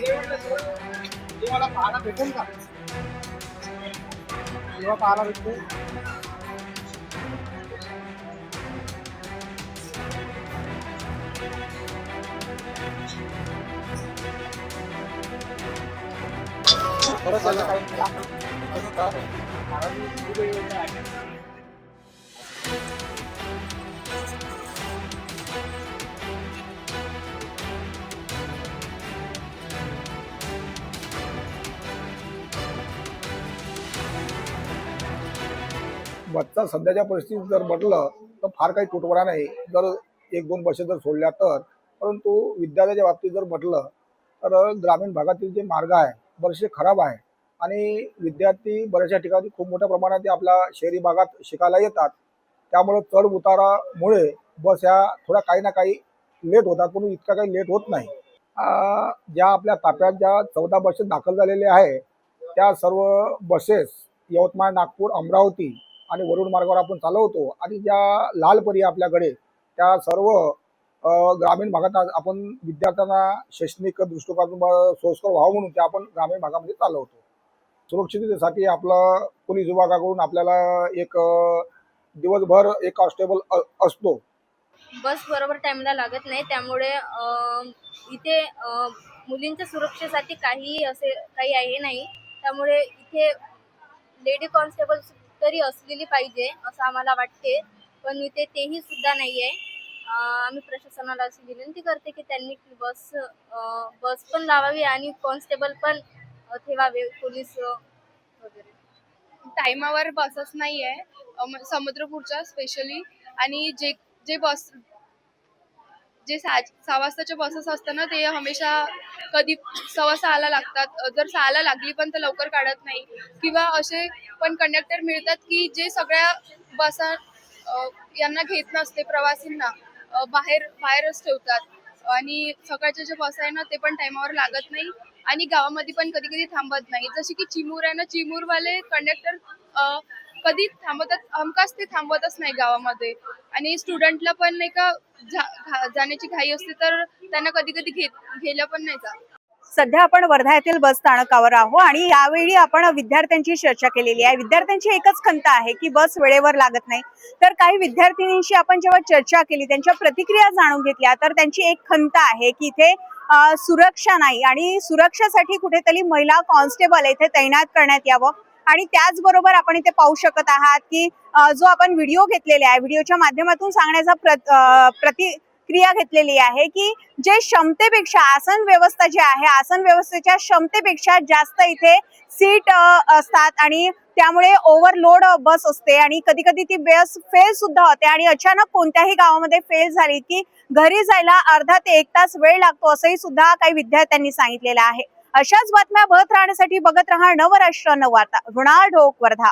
मला पाहायला भेटेल का? जेव्हा पाहायला भेटते खरंच झालं काही बसचा सध्याच्या परिस्थितीत जर म्हटलं तर फार काही तुटवडा नाही, जर एक दोन बसेस जर सोडल्या तर. परंतु विद्यालयाच्या बाबतीत जर म्हटलं तर ग्रामीण भागातील जे मार्ग आहे बरेचसे खराब आहे आणि विद्यार्थी बऱ्याचशा ठिकाणी खूप मोठ्या प्रमाणात ते आपल्या शहरी भागात शिकायला येतात. त्यामुळे चढ उतारामुळे बस ह्या थोडा काही ना काही लेट होतात, पण इतका काही लेट होत नाही. ज्या आपल्या ताफ्यात ज्या 14 बसेस दाखल झालेल्या आहे त्या सर्व बसेस यवतमाळ, नागपूर, अमरावती आणि वरुड मार्गावर आपण चालवतो आणि ज्या लाल परी आपल्याकडे त्या सर्व ग्रामीण भागात आपण विद्यार्थ्यांना शैक्षणिक दृष्टिकोनातून सोयीस्कर व्हावं म्हणून त्या आपण ग्रामीण भागामध्ये चालवतो. सुरक्षिततेसाठी आपला पोलीस विभागाकडून आपल्याला एक दिवसभर एक कॉन्स्टेबल असतो. बस बरोबर टाइमला लागत नाही, त्यामुळे इथे मुलींच्या सुरक्षेसाठी काही असे काही आहे नाही. त्यामुळे इथे लेडी कॉन्स्टेबल तरी असलेली पाहिजे असं आम्हाला वाटते, पण इथे तेही सुद्धा नाही आहे. आम्ही प्रशासनाला अशी विनंती करते की त्यांनी बस पण लावावी आणि कॉन्स्टेबल पण ठेवावे, पोलीस वगैरे. टाइमावर बसच नाही आहे समुद्रपूरच्या स्पेशली, आणि जे जे बस जे 6 वाजताच्या बसेस असतात ना ते हमेशा कधी 6:15 लागतात. जर 6ला लागली पण तर लवकर काढत नाही, किंवा असे पण कंडक्टर मिळतात की जे सगळ्या बसा यांना घेत नसते, प्रवासींना बाहेरच ठेवतात आणि सकाळच्या जे बस आहे ना ते पण टाइमावर लागत नाही आणि गावामध्ये पण कधी कधी थांबत नाही. जसे की चिमूर आहे ना, चिमूरवाले कंडक्टर कधी थांबतात, हमखास ते थांबवतच नाही गावामध्ये. आणि स्टुडंटला पण नाही का जाण्याची घाई असते तर त्यांना कधी कधी गेलं पण नाही जात. सध्या आपण वर्धा येथील बस स्थानकावर आहोत आणि यावेळी आपण विद्यार्थ्यांची चर्चा केलेली आहे. विद्यार्थ्यांची एकच खंत आहे की बस वेळेवर लागत नाही. तर काही विद्यार्थिनींशी आपण जेव्हा चर्चा केली, त्यांच्या प्रतिक्रिया जाणून घेतल्या, तर त्यांची एक खंत आहे की इथे सुरक्षा नाही आणि सुरक्षेसाठी कुठेतरी महिला कॉन्स्टेबल इथे तैनात करण्यात यावं. आणि त्याचबरोबर आपण इथे पाहू शकत आहात की जो आपण व्हिडिओ घेतलेला आहे, व्हिडिओच्या माध्यमातून सांगण्याचा प्रतिक्रिया घेतलेली आहे की जे क्षमतेपेक्षा आसन व्यवस्था जी आहे, आसन व्यवस्थेच्या क्षमतेपेक्षा जास्त इथे सीट असतात आणि त्यामुळे ओव्हरलोड बस असते आणि कधी कधी ती बस फेल सुद्धा होते आणि अचानक कोणत्याही गावामध्ये फेल झाली की घरी जायला अर्धा ते 1 तास वेळ लागतो, असंही सुद्धा काही विद्यार्थ्यांनी सांगितलेलं आहे. अशाच बातम्या बघत राहण्यासाठी बघत राहा नवराष्ट्र नववार्ता. ऋणाल ढोक, वर्धा.